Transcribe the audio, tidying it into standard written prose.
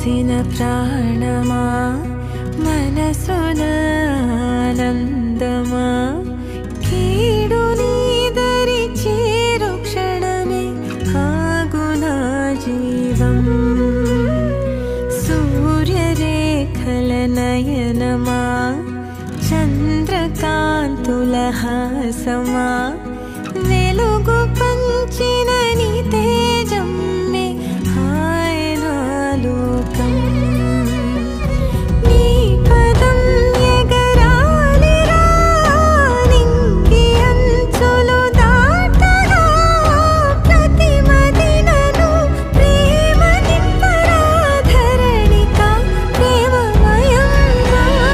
పోసిన ప్రాణమా మనసున ఆనందమా కీడు నీదరి చేరు క్షణమే ఆగునా జీవం సూర్యరేఖల నయనమా చంద్రకాంతుల హాసమా వెలుగు పంచి